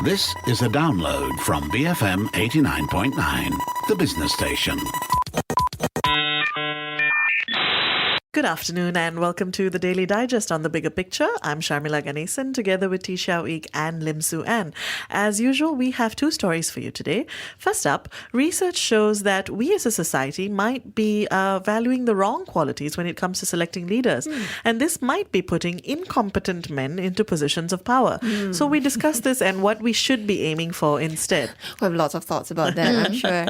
This is a download from BFM 89.9, the business station. Good afternoon and welcome to the Daily Digest on The Bigger Picture. I'm Sharmila Ganesan together with T. Xiao Ik and Lim Su An. As usual, we have two stories for you today. First up, research shows that we as a society might be valuing the wrong qualities when it comes to selecting leaders. And this might be putting incompetent men into positions of power. So we discuss this and what we should be aiming for instead. We have lots of thoughts about that, I'm sure.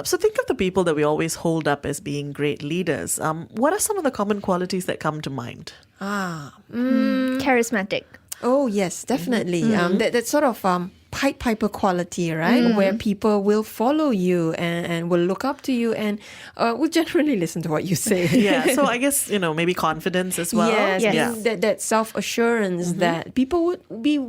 So think of the people that we always hold up as being great leaders. What are some of the common qualities that come to mind? Charismatic. Oh, yes, definitely. That sort of Pied Piper quality, right? Where people will follow you and will look up to you and will generally listen to what you say. Yeah, so I guess, maybe confidence as well. Yes, Yeah. that self-assurance that people would be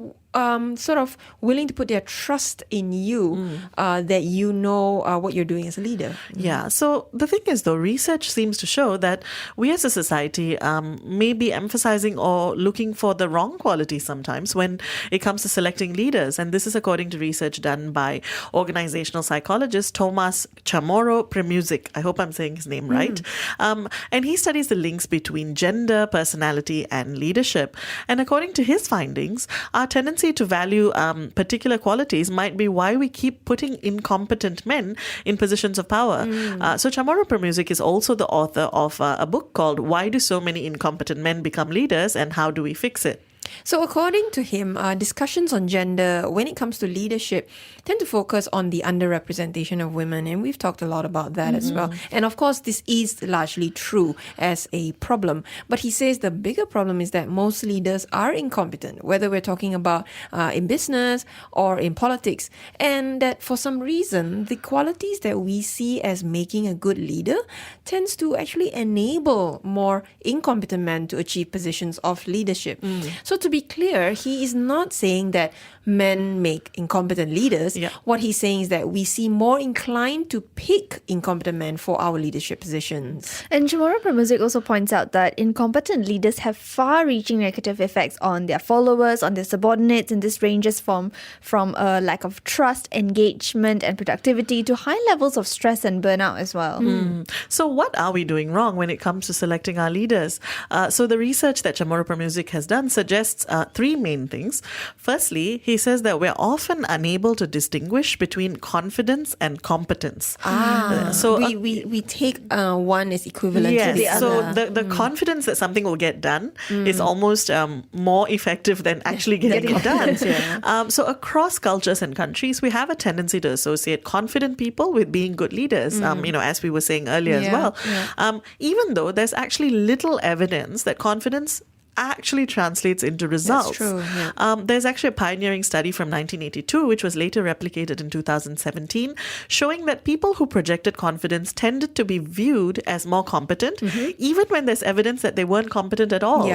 sort of willing to put their trust in you, that you know what you're doing as a leader. Yeah, so the thing is though, research seems to show that we as a society may be emphasizing or looking for the wrong qualities sometimes when it comes to selecting leaders. And this is according to research done by organizational psychologist Thomas Chamorro Premuzic. I hope I'm saying his name right. And he studies the links between gender, personality, and leadership. And according to his findings, our tendency to value particular qualities might be why we keep putting incompetent men in positions of power. So Chamorro Premuzic is also the author of a book called Why Do So Many Incompetent Men Become Leaders and How Do We Fix It? So according to him, discussions on gender, when it comes to leadership, tend to focus on the underrepresentation of women. And we've talked a lot about that as well. And of course, this is largely true as a problem. But he says the bigger problem is that most leaders are incompetent, whether we're talking about in business or in politics. And that for some reason, the qualities that we see as making a good leader tends to actually enable more incompetent men to achieve positions of leadership. So to be clear, he is not saying that men make incompetent leaders. Yeah. What he's saying is that we see more inclined to pick incompetent men for our leadership positions. And Chamorro Premuzic also points out that incompetent leaders have far-reaching negative effects on their followers, on their subordinates, and this ranges from a lack of trust, engagement, and productivity to high levels of stress and burnout as well. So what are we doing wrong when it comes to selecting our leaders? So the research that Chamorro Premuzic has done suggests three main things. Firstly, he says that we're often unable to distinguish between confidence and competence. So we take one as equivalent to the other. So the confidence that something will get done is almost more effective than actually getting it done. So across cultures and countries, we have a tendency to associate confident people with being good leaders, as we were saying earlier as well. Even though there's actually little evidence that confidence actually translates into results. That's true, There's actually a pioneering study from 1982, which was later replicated in 2017, showing that people who projected confidence tended to be viewed as more competent, even when there's evidence that they weren't competent at all.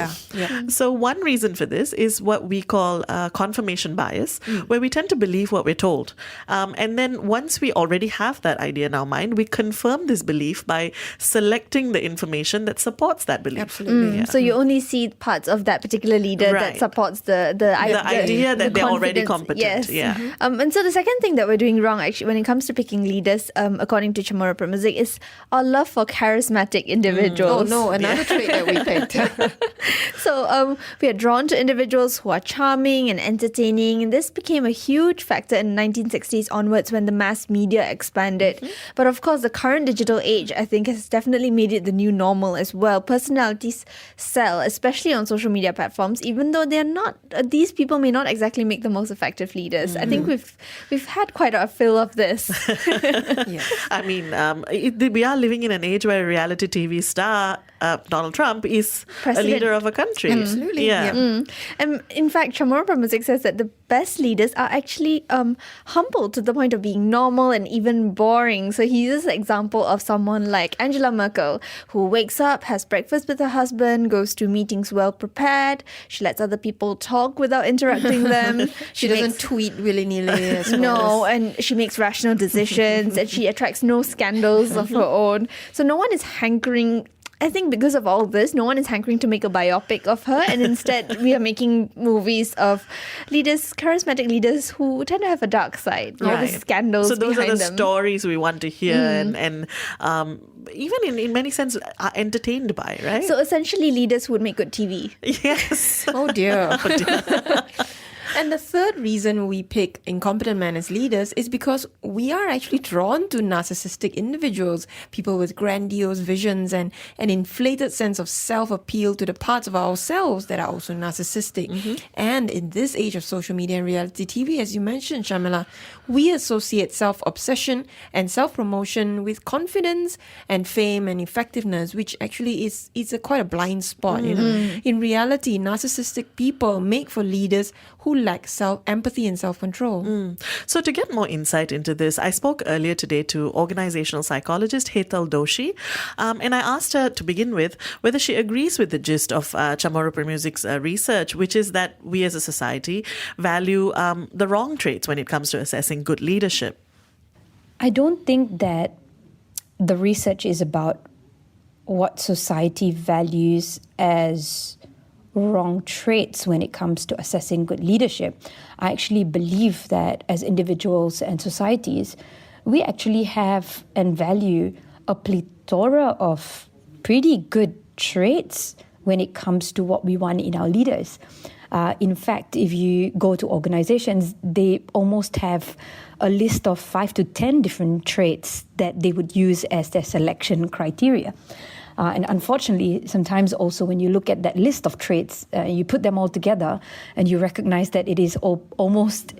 So one reason for this is what we call confirmation bias, where we tend to believe what we're told. And then once we already have that idea in our mind, we confirm this belief by selecting the information that supports that belief. Absolutely. So you only see parts of that particular leader that supports the idea that they're already confidence. competent. Yes. And so the second thing that we're doing wrong, actually, when it comes to picking leaders, according to Chamorro Premuzic, is our love for charismatic individuals. Oh no, another trait that we picked. So we are drawn to individuals who are charming and entertaining, and this became a huge factor in the 1960s onwards when the mass media expanded. But of course, the current digital age, I think, has definitely made it the new normal as well. Personalities sell, especially on social media platforms, even though they're not, these people may not exactly make the most effective leaders. I think we've had quite a fill of this. I mean, we are living in an age where a reality TV star, Donald Trump, is a leader of a country. Absolutely. Yeah. And in fact, Chamorro Premuzic says that the best leaders are actually humble to the point of being normal and even boring. So he uses the example of someone like Angela Merkel, who wakes up, has breakfast with her husband, goes to meetings well prepared. She lets other people talk without interrupting them. She doesn't tweet willy-nilly. No, and she makes rational decisions and she attracts no scandals of her own. So no one is hankering I think because of all this, no one is hankering to make a biopic of her, and instead we are making movies of leaders, charismatic leaders who tend to have a dark side. All the scandals So those behind are the them. stories we want to hear and even in many senses are entertained by, right? So essentially, leaders would make good TV. Yes. Oh dear. And the third reason we pick incompetent men as leaders is because we are actually drawn to narcissistic individuals, people with grandiose visions and an inflated sense of self-appeal to the parts of ourselves that are also narcissistic. And in this age of social media and reality TV, as you mentioned, Shamila, we associate self-obsession and self-promotion with confidence and fame and effectiveness, which actually is quite a blind spot. You know, in reality, narcissistic people make for leaders who lack empathy and self-control. So to get more insight into this, I spoke earlier today to organizational psychologist Hetal Doshi, and I asked her to begin with whether she agrees with the gist of Chamorro Music's research, which is that we as a society value the wrong traits when it comes to assessing good leadership. I don't think that the research is about what society values as wrong traits when it comes to assessing good leadership. I actually believe that as individuals and societies, we actually have and value a plethora of pretty good traits when it comes to what we want in our leaders. In fact, if you go to organizations, they almost have a list of 5 to 10 different traits that they would use as their selection criteria. And unfortunately, sometimes also when you look at that list of traits, you put them all together and you recognize that it is almost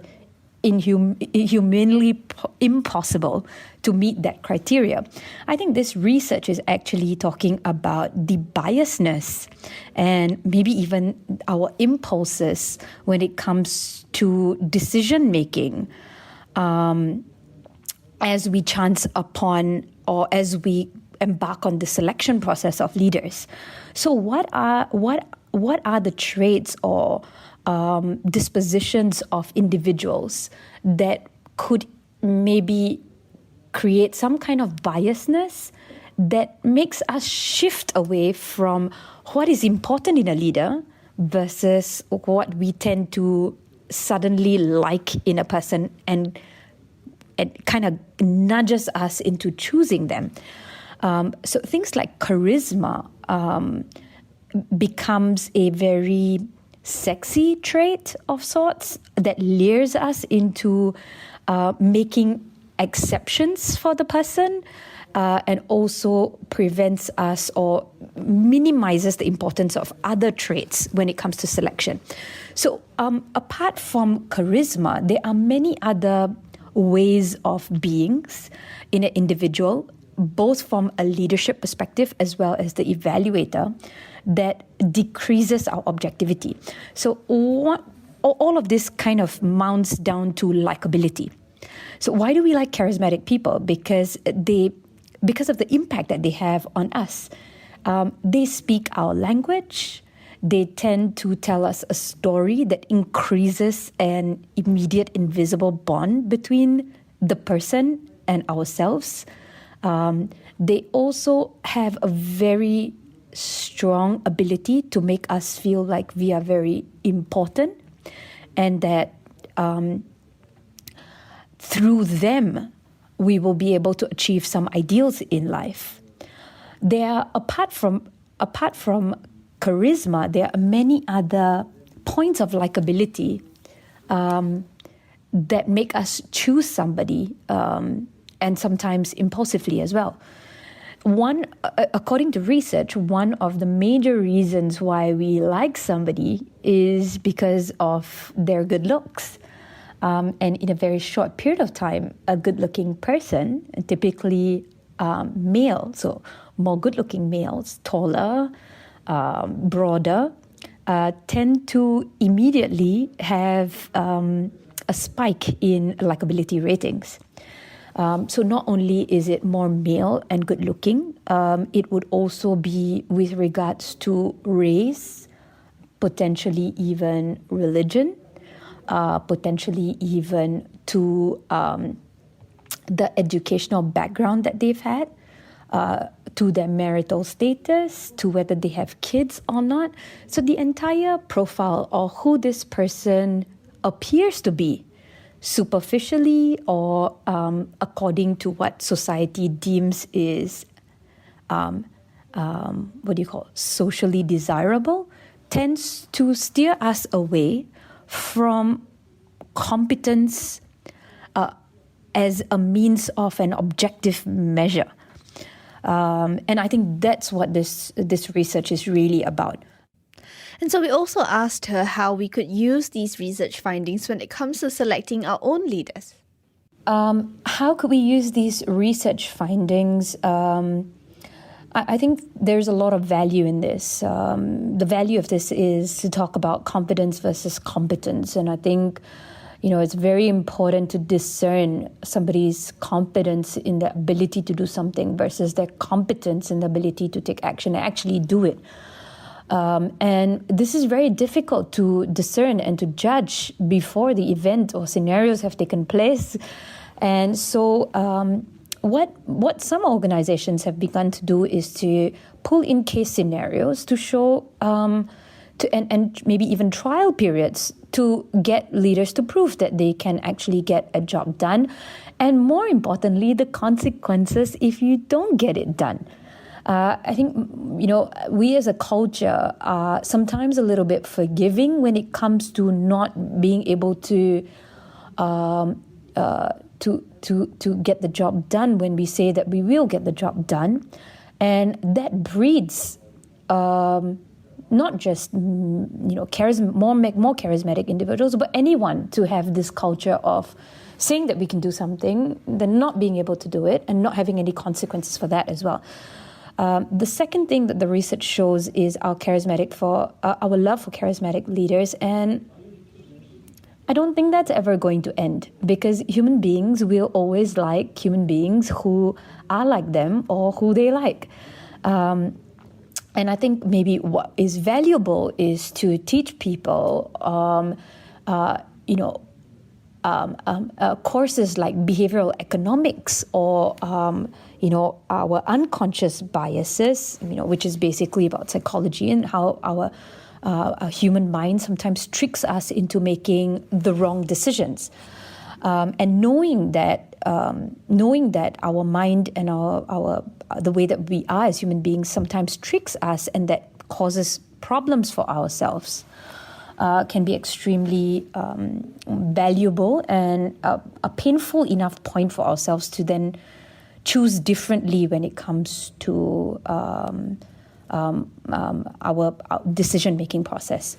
inhumanly impossible to meet that criteria. I think this research is actually talking about the biasness and maybe even our impulses when it comes to decision making as we chance upon or as we embark on the selection process of leaders. So what are the traits or dispositions of individuals that could maybe create some kind of biasness that makes us shift away from what is important in a leader versus what we tend to suddenly like in a person and kind of nudges us into choosing them. So things like charisma becomes a very sexy trait of sorts that lures us into making exceptions for the person and also prevents us or minimizes the importance of other traits when it comes to selection. So apart from charisma, there are many other ways of beings in an individual, both from a leadership perspective as well as the evaluator, that decreases our objectivity. So all of this kind of mounts down to likability. So why do we like charismatic people? Because of the impact that they have on us. They speak our language. They tend to tell us a story that increases an immediate invisible bond between the person and ourselves. They also have a very strong ability to make us feel like we are very important and that through them we will be able to achieve some ideals in life. Apart from charisma, there are many other points of likability that make us choose somebody and sometimes impulsively as well. According to research, one of the major reasons why we like somebody is because of their good looks. And in a very short period of time, a good-looking person, typically male, so more good-looking males, taller, broader, tend to immediately have a spike in likability ratings. So not only is it more male and good-looking, it would also be with regards to race, potentially even religion, potentially even to the educational background that they've had, to their marital status, to whether they have kids or not. So the entire profile or who this person appears to be, superficially or according to what society deems is socially desirable, tends to steer us away from competence as a means of an objective measure. And I think that's what this research is really about. And so we also asked her how we could use these research findings when it comes to selecting our own leaders. How could we use these research findings? I think there's a lot of value in this. The value of this is to talk about competence versus competence. And I think, it's very important to discern somebody's competence in the ability to do something versus their competence in the ability to take action and actually do it. And this is very difficult to discern and to judge before the event or scenarios have taken place. And so what some organizations have begun to do is to pull in case scenarios to show and maybe even trial periods to get leaders to prove that they can actually get a job done. And more importantly, the consequences if you don't get it done. I think, we as a culture are sometimes a little bit forgiving when it comes to not being able to get the job done when we say that we will get the job done. And that breeds not just, more charismatic individuals, but anyone to have this culture of saying that we can do something, then not being able to do it and not having any consequences for that as well. The second thing that the research shows is our love for charismatic leaders, and I don't think that's ever going to end because human beings will always like human beings who are like them or who they like. And I think maybe what is valuable is to teach people, courses like behavioral economics or our unconscious biases, which is basically about psychology and how our human mind sometimes tricks us into making the wrong decisions. And knowing that our mind and our the way that we are as human beings sometimes tricks us and that causes problems for ourselves can be extremely valuable and a painful enough point for ourselves to then choose differently when it comes to our decision-making process.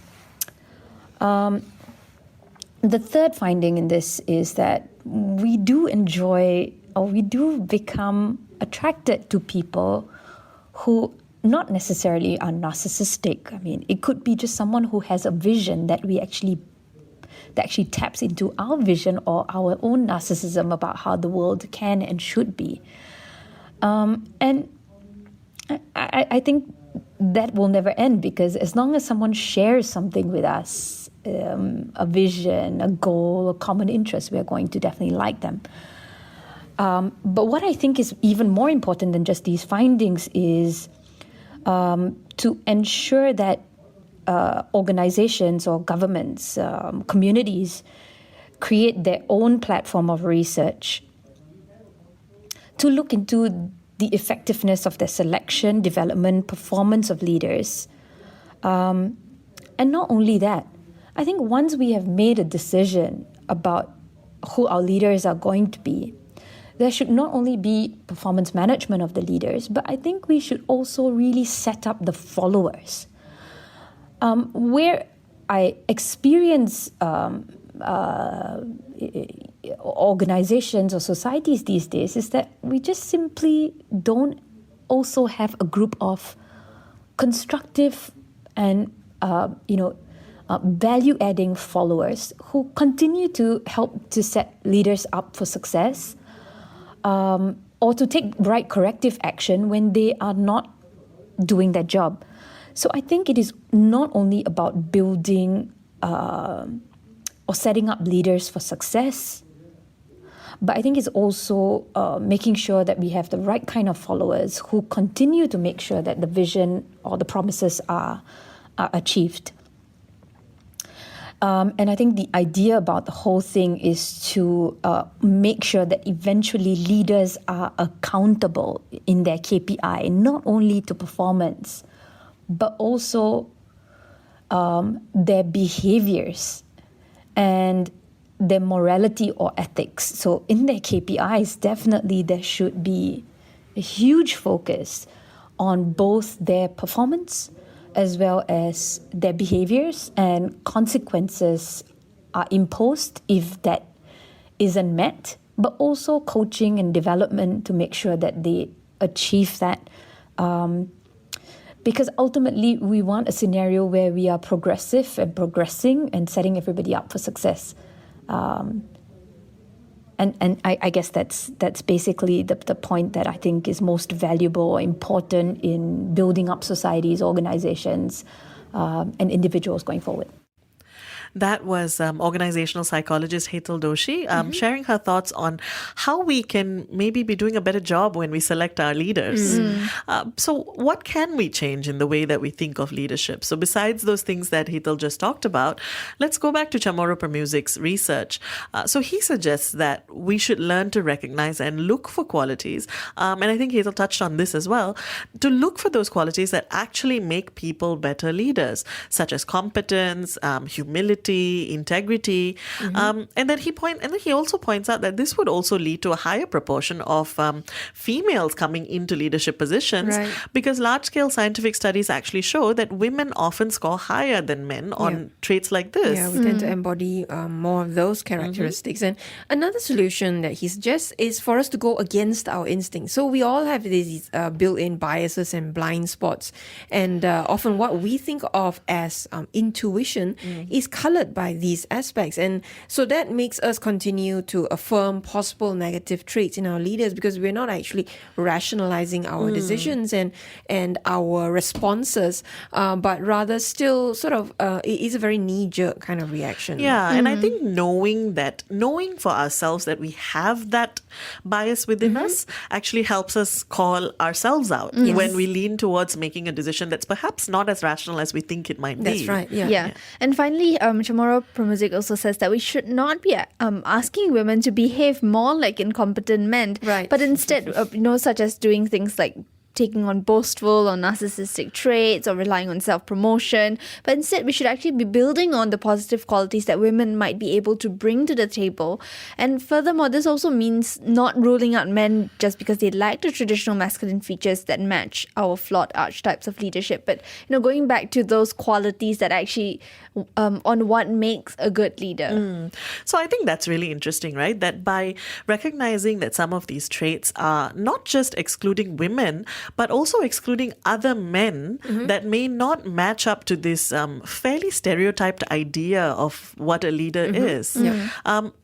The third finding in this is that we do enjoy or we do become attracted to people who not necessarily are narcissistic. I mean, it could be just someone who has a vision that actually taps into our vision or our own narcissism about how the world can and should be. And I think that will never end because as long as someone shares something with us, a vision, a goal, a common interest, we are going to definitely like them. But what I think is even more important than just these findings is to ensure that organizations or governments, communities create their own platform of research to look into the effectiveness of their selection, development, performance of leaders. And not only that, I think once we have made a decision about who our leaders are going to be, there should not only be performance management of the leaders, but I think we should also really set up the followers. Where I experience organizations or societies these days is that we just simply don't also have a group of constructive and value-adding followers who continue to help to set leaders up for success, or to take right corrective action when they are not doing their job. So I think it is not only about building or setting up leaders for success, But I think it's also making sure that we have the right kind of followers who continue to make sure that the vision or the promises are achieved. And I think the idea about the whole thing is to make sure that eventually leaders are accountable in their KPI, not only to performance, but also their behaviors and their morality or ethics. So in their KPIs, definitely there should be a huge focus on both their performance as well as their behaviors, and consequences are imposed if that isn't met, but also coaching and development to make sure that they achieve that. Because ultimately, we want a scenario where we are progressive and progressing and setting everybody up for success. And I guess that's basically the point that I think is most valuable or important in building up societies, organizations, and individuals going forward. That was organizational psychologist Hetal Doshi sharing her thoughts on how we can maybe be doing a better job when we select our leaders. So what can we change in the way that we think of leadership? So besides those things that Hetal just talked about, let's go back to Chamorro Pramuzic's research. So he suggests that we should learn to recognize and look for qualities, and I think Hetal touched on this as well, to look for those qualities that actually make people better leaders, such as competence, humility, integrity, and then he also points out that this would also lead to a higher proportion of females coming into leadership positions, Right. because large-scale scientific studies actually show that women often score higher than men on traits like this. Yeah, we tend to embody more of those characteristics. And another solution that he suggests is for us to go against our instincts. So we all have these built-in biases and blind spots. And often what we think of as intuition is colored by these aspects. And so that makes us continue to affirm possible negative traits in our leaders, because we're not actually rationalizing our decisions and our responses, but rather still sort of it is a very knee-jerk kind of reaction. Yeah, and I think knowing for ourselves that we have that bias within us actually helps us call ourselves out when we lean towards making a decision that's perhaps not as rational as we think it might be. That's right. Yeah. And finally, Chamorro Pramuzicc also says that we should not be asking women to behave more like incompetent men, Right. but instead, such as doing things like taking on boastful or narcissistic traits or relying on self-promotion. But instead, we should actually be building on the positive qualities that women might be able to bring to the table. And furthermore, this also means not ruling out men just because they lack the traditional masculine features that match our flawed archetypes of leadership. But, going back to those qualities that actually on what makes a good leader. So I think that's really interesting, right? That by recognizing that some of these traits are not just excluding women, but also excluding other men that may not match up to this fairly stereotyped idea of what a leader is,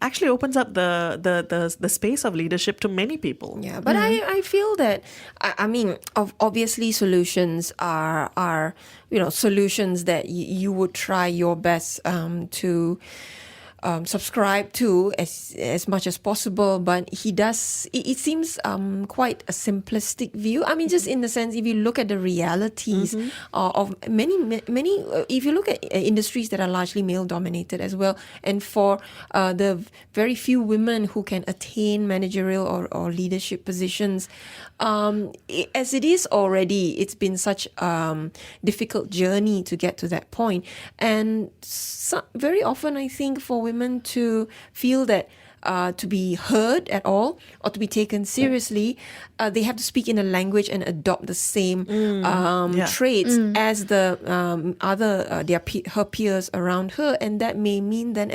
actually opens up the space of leadership to many people. Yeah, but I feel that, I mean, obviously solutions are solutions that you would try your best to subscribe to as much as possible, but he does, it seems quite a simplistic view. I mean, just in the sense, if you look at the realities of many, if you look at industries that are largely male dominated as well, and for the very few women who can attain managerial or leadership positions, as it is already, it's been such a difficult journey to get to that point. And very often, I think, for women to feel that to be heard at all or to be taken seriously, they have to speak in a language and adopt the same traits as the her peers around her, and that may mean then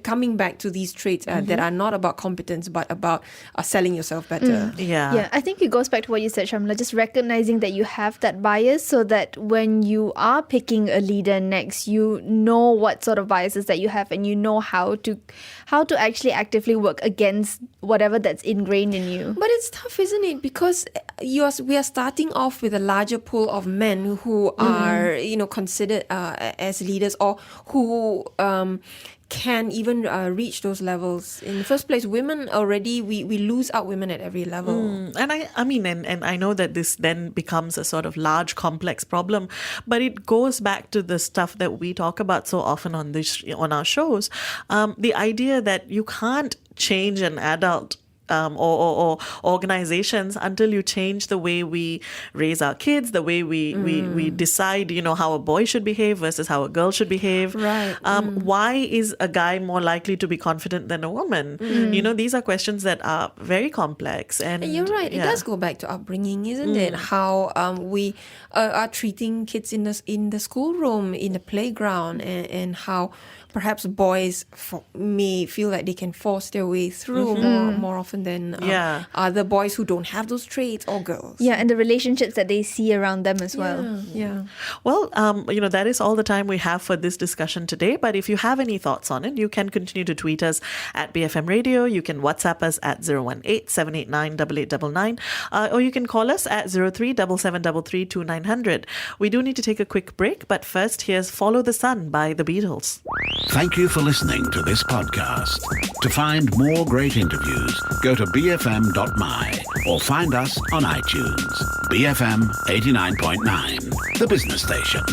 coming back to these traits that are not about competence but about selling yourself better. Yeah, I think it goes back to what you said, Shamla, just recognizing that you have that bias so that when you are picking a leader next, you know what sort of biases that you have and you know how to actually actively work against whatever that's ingrained in you. But it's tough, isn't it? Because we are starting off with a larger pool of men who are, considered as leaders, or who can even reach those levels. In the first place, women already, we lose out women at every level. And I know that this then becomes a sort of large, complex problem, but it goes back to the stuff that we talk about so often on our shows. The idea that you can't change an adult or organizations until you change the way we raise our kids, the way we decide, how a boy should behave versus how a girl should behave. Right. Why is a guy more likely to be confident than a woman? These are questions that are very complex. And you're right. It does go back to upbringing, isn't it? How we are treating kids in the schoolroom, in the playground, and how perhaps boys may feel like they can force their way through more often than other boys who don't have those traits, or girls. Yeah, and the relationships that they see around them as well. Yeah. Well, that is all the time we have for this discussion today. But if you have any thoughts on it, you can continue to tweet us at BFM Radio. You can WhatsApp us at 018-789-8899. Or you can call us at 03-7733-2900. We do need to take a quick break, but first, here's Follow the Sun by The Beatles. Thank you for listening to this podcast. To find more great interviews, go to bfm.my or find us on iTunes. BFM 89.9, the business station.